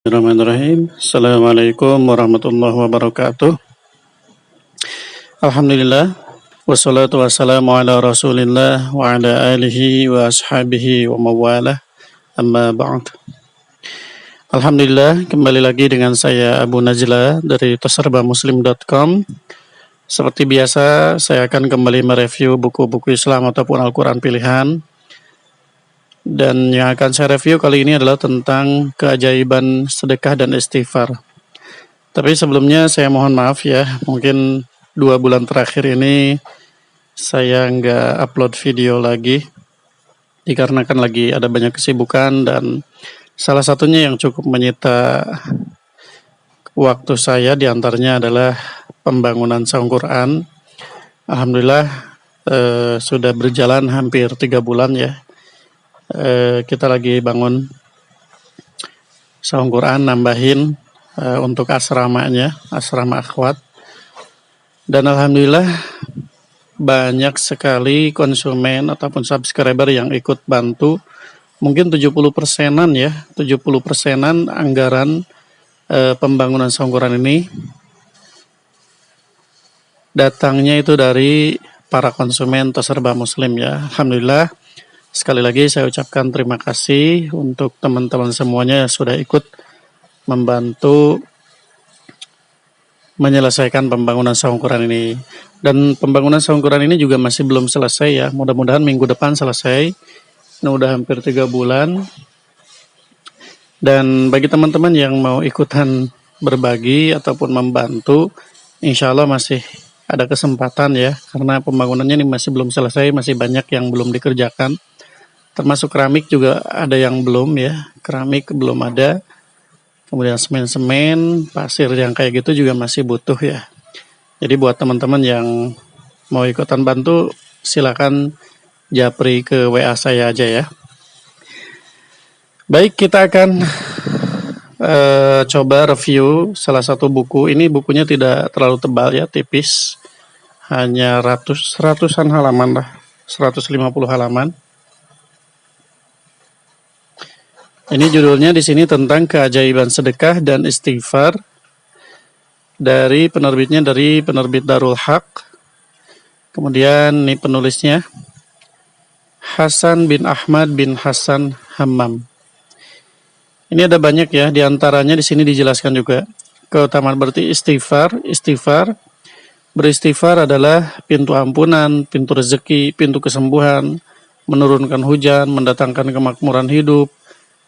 Bismillahirrahmanirrahim. Assalamualaikum warahmatullahi wabarakatuh. Alhamdulillah. Wassalatu wassalamu ala rasulillah wa ala alihi wa ashabihi wa mawalah. Amma ba'd. Alhamdulillah, kembali lagi dengan saya Abu Najla dari tasarbamuslim.com. Seperti biasa, saya akan kembali mereview buku-buku Islam ataupun Al-Quran pilihan. Dan yang akan saya review kali ini adalah tentang keajaiban sedekah dan istighfar. Tapi sebelumnya saya mohon maaf ya, mungkin 2 bulan terakhir ini saya nggak upload video lagi, dikarenakan lagi ada banyak kesibukan dan salah satunya yang cukup menyita waktu saya diantaranya adalah pembangunan Saung Quran. Alhamdulillah sudah berjalan hampir 3 bulan ya. Kita lagi bangun Saung Quran, nambahin untuk asramanya, asrama akhwat. Dan alhamdulillah banyak sekali konsumen ataupun subscriber yang ikut bantu. Mungkin 70%-an ya, 70%-an anggaran pembangunan Saung Quran ini datangnya itu dari para konsumen Taserba Muslim ya. Alhamdulillah. Sekali lagi saya ucapkan terima kasih untuk teman-teman semuanya yang sudah ikut membantu menyelesaikan pembangunan Saung Quran ini. Dan pembangunan Saung Quran ini juga masih belum selesai ya. Mudah-mudahan minggu depan selesai. Ini udah hampir 3 bulan. Dan bagi teman-teman yang mau ikutan berbagi ataupun membantu, insya Allah masih ada kesempatan ya. Karena pembangunannya ini masih belum selesai, masih banyak yang belum dikerjakan. Termasuk keramik juga ada yang belum ya, keramik belum ada. Kemudian semen-semen, pasir yang kayak gitu juga masih butuh ya. Jadi buat teman-teman yang mau ikutan bantu, silakan japri ke WA saya aja ya. Baik, kita akan coba review salah satu buku. Ini bukunya tidak terlalu tebal ya, tipis. Hanya ratusan halaman lah, 150 halaman. Ini judulnya di sini tentang keajaiban sedekah dan istighfar dari penerbitnya dari penerbit Darul Haq. Kemudian ini penulisnya Hasan bin Ahmad bin Hasan Hammam. Ini ada banyak ya, diantaranya di sini dijelaskan juga keutamaan berarti istighfar. Beristighfar adalah pintu ampunan, pintu rezeki, pintu kesembuhan, menurunkan hujan, mendatangkan kemakmuran hidup,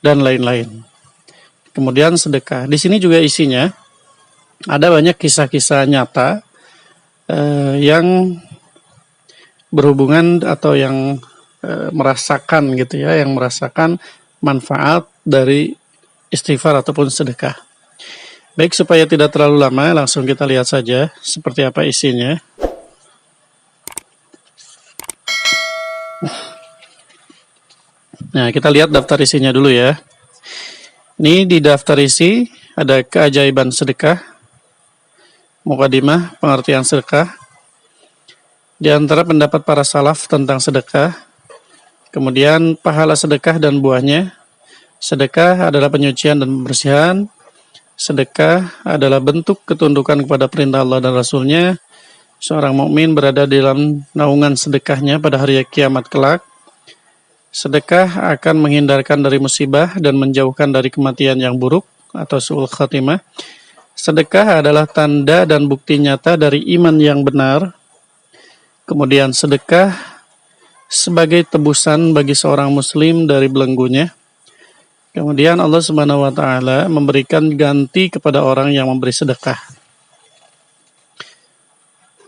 dan lain-lain. Kemudian sedekah. Di sini juga isinya ada banyak kisah-kisah nyata yang berhubungan atau yang merasakan gitu ya, yang merasakan manfaat dari istighfar ataupun sedekah. Baik, supaya tidak terlalu lama, langsung kita lihat saja seperti apa isinya. Nah, kita lihat daftar isinya dulu ya. Ini di daftar isi ada keajaiban sedekah, mukadimah, pengertian sedekah, di antara pendapat para salaf tentang sedekah, kemudian pahala sedekah dan buahnya. Sedekah adalah penyucian dan pembersihan. Sedekah adalah bentuk ketundukan kepada perintah Allah dan Rasulnya. Seorang mukmin berada dalam naungan sedekahnya pada hari kiamat kelak. Sedekah akan menghindarkan dari musibah dan menjauhkan dari kematian yang buruk atau su'ul khatimah. Sedekah adalah tanda dan bukti nyata dari iman yang benar. Kemudian sedekah sebagai tebusan bagi seorang muslim dari belenggunya. Kemudian Allah Subhanahu wa taala memberikan ganti kepada orang yang memberi sedekah.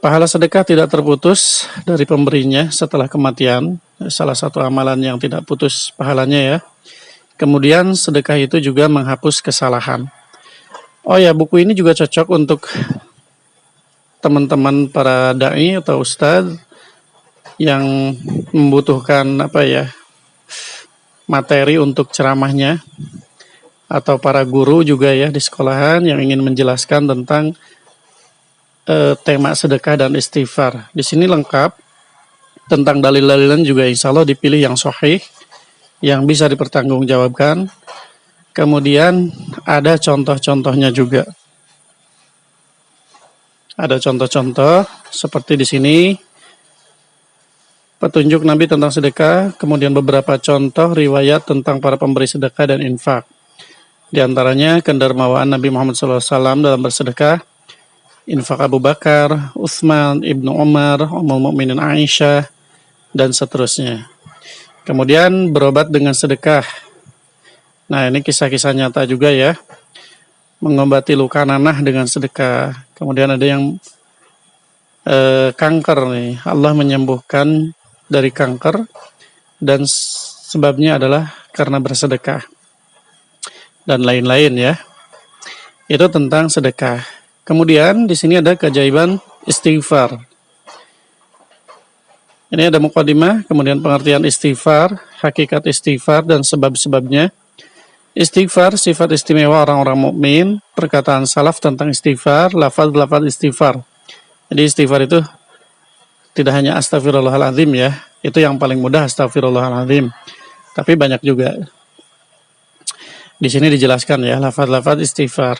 Pahala sedekah tidak terputus dari pemberinya setelah kematian. Salah satu amalan yang tidak putus pahalanya ya. Kemudian sedekah itu juga menghapus kesalahan. Oh ya, buku ini juga cocok untuk teman-teman para dai atau ustadz yang membutuhkan materi untuk ceramahnya, atau para guru juga ya di sekolahan yang ingin menjelaskan tentang tema sedekah dan istighfar. Di sini lengkap tentang dalil-dalilan juga insya Allah dipilih yang sahih, yang bisa dipertanggungjawabkan. Kemudian ada contoh-contohnya juga. Ada contoh-contoh seperti di sini petunjuk Nabi tentang sedekah, kemudian beberapa contoh riwayat tentang para pemberi sedekah dan infak. Di antaranya kendarmawaan Nabi Muhammad SAW dalam bersedekah, infak Abu Bakar, Utsman, Ibnu Umar, Ummul Mukminin Aisyah, dan seterusnya. Kemudian berobat dengan sedekah. Nah, ini kisah-kisah nyata juga ya. Mengobati luka nanah dengan sedekah. Kemudian ada yang kanker nih. Allah menyembuhkan dari kanker dan sebabnya adalah karena bersedekah. Dan lain-lain ya. Itu tentang sedekah. Kemudian di sini ada keajaiban istighfar. Ini ada mukadimah, kemudian pengertian istighfar, hakikat istighfar dan sebab-sebabnya. Istighfar sifat istimewa orang-orang mukmin, perkataan salaf tentang istighfar, lafaz-lafaz istighfar. Jadi istighfar itu tidak hanya astagfirullahaladzim ya, itu yang paling mudah astagfirullahaladzim. Tapi banyak juga. Di sini dijelaskan ya lafaz-lafaz istighfar.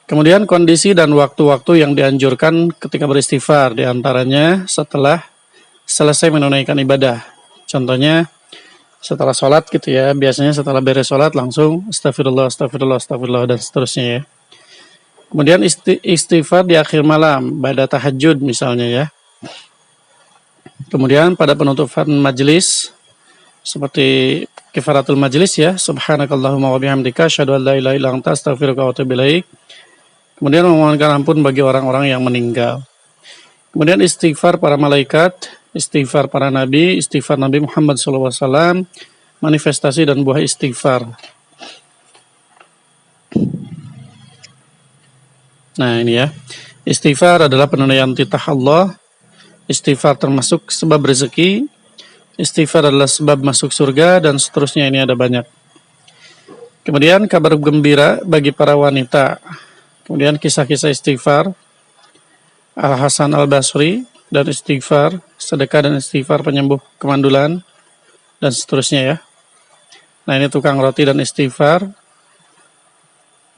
Kemudian kondisi dan waktu-waktu yang dianjurkan ketika beristighfar, diantaranya setelah selesai menunaikan ibadah. Contohnya setelah sholat gitu ya, biasanya setelah beres sholat langsung astagfirullah, astagfirullah, astagfirullah dan seterusnya ya. Kemudian istighfar di akhir malam, pada tahajud misalnya ya. Kemudian pada penutupan majelis seperti kifaratul majelis ya, subhanakallahumma wa bihamdika asyhadu an la ilaha illa anta astaghfiruka wa atubu ilaik. Kemudian memohonkan ampun bagi orang-orang yang meninggal. Kemudian istighfar para malaikat, istighfar para nabi, istighfar Nabi Muhammad SAW, manifestasi dan buah istighfar. Nah ini ya, istighfar adalah penunaian titah Allah, istighfar termasuk sebab rezeki, istighfar adalah sebab masuk surga, dan seterusnya ini ada banyak. Kemudian kabar gembira bagi para wanita. Kemudian kisah-kisah istighfar, Al-Hasan Al-Basri, dan istighfar, sedekah dan istighfar penyembuh kemandulan, dan seterusnya ya. Nah ini tukang roti dan istighfar.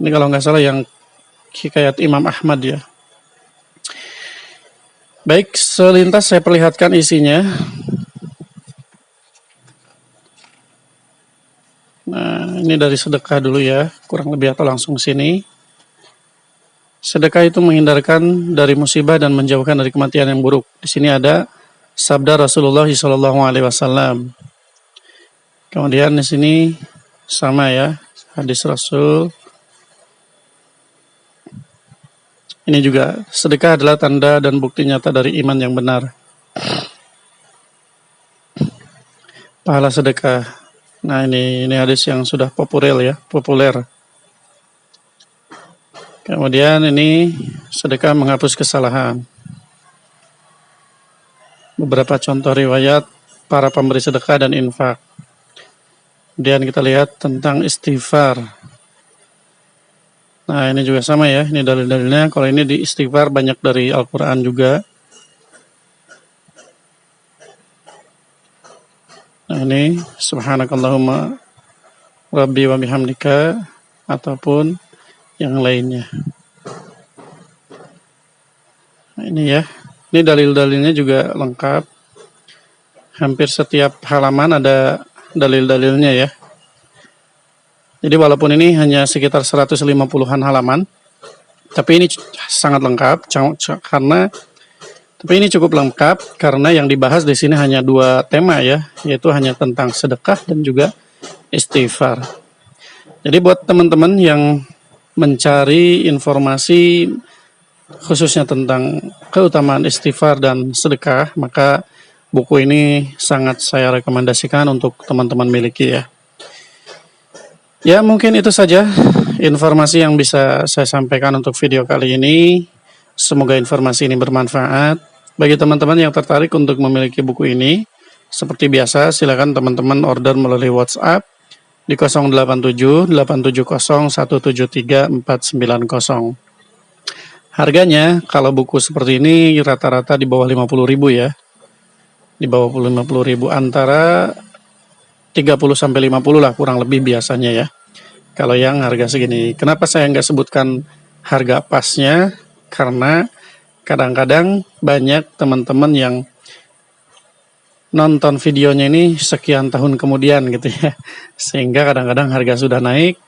Ini kalau nggak salah yang hikayat Imam Ahmad ya. Baik, selintas saya perlihatkan isinya. Nah ini dari sedekah dulu ya, kurang lebih atau langsung sini. Sedekah itu menghindarkan dari musibah dan menjauhkan dari kematian yang buruk. Di sini ada sabda Rasulullah SAW. Kemudian di sini sama ya, hadis Rasul. Ini juga sedekah adalah tanda dan bukti nyata dari iman yang benar. Pahala sedekah. Nah ini hadis yang sudah populer ya, populer. Kemudian ini sedekah menghapus kesalahan. Beberapa contoh riwayat para pemberi sedekah dan infak. Kemudian kita lihat tentang istighfar. Nah ini juga sama ya, ini dalil-dalilnya. Kalau ini di istighfar banyak dari Al-Quran juga. Nah ini subhanakallahumma rabbi wa bihamdika ataupun yang lainnya. Nah, ini ya, ini dalil-dalilnya juga lengkap. Hampir setiap halaman ada dalil-dalilnya ya. Jadi walaupun ini hanya sekitar 150-an halaman, tapi ini sangat lengkap tapi ini cukup lengkap karena yang dibahas di sini hanya 2 tema ya, yaitu hanya tentang sedekah dan juga istighfar. Jadi buat teman-teman yang mencari informasi khususnya tentang keutamaan istighfar dan sedekah, maka buku ini sangat saya rekomendasikan untuk teman-teman miliki ya. Ya mungkin itu saja informasi yang bisa saya sampaikan untuk video kali ini. Semoga informasi ini bermanfaat. Bagi teman-teman yang tertarik untuk memiliki buku ini, seperti biasa silakan teman-teman order melalui WhatsApp di 087 870 173 490. Harganya kalau buku seperti ini rata-rata di bawah 50.000 ya. Di bawah 50.000, antara 30 sampai 50 lah kurang lebih biasanya ya. kalau yang harga segini. Kenapa saya nggak sebutkan harga pasnya? Karena kadang-kadang banyak teman-teman yang nonton videonya ini sekian tahun kemudian gitu ya. Sehingga kadang-kadang harga sudah naik,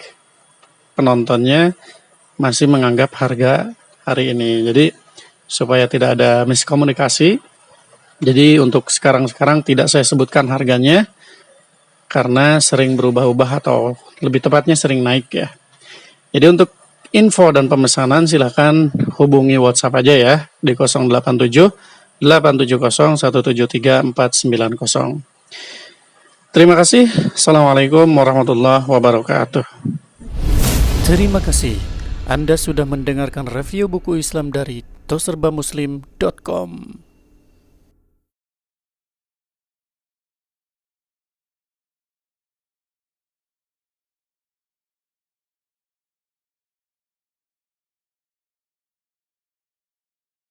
penontonnya masih menganggap harga hari ini. Jadi supaya tidak ada miskomunikasi, jadi untuk sekarang-sekarang tidak saya sebutkan harganya karena sering berubah-ubah atau lebih tepatnya sering naik ya. Jadi untuk info dan pemesanan silakan hubungi WhatsApp aja ya di 087 870 173 490. Terima kasih. Assalamualaikum warahmatullahi wabarakatuh. Terima kasih. Anda sudah mendengarkan review buku Islam dari toserbamuslim.com.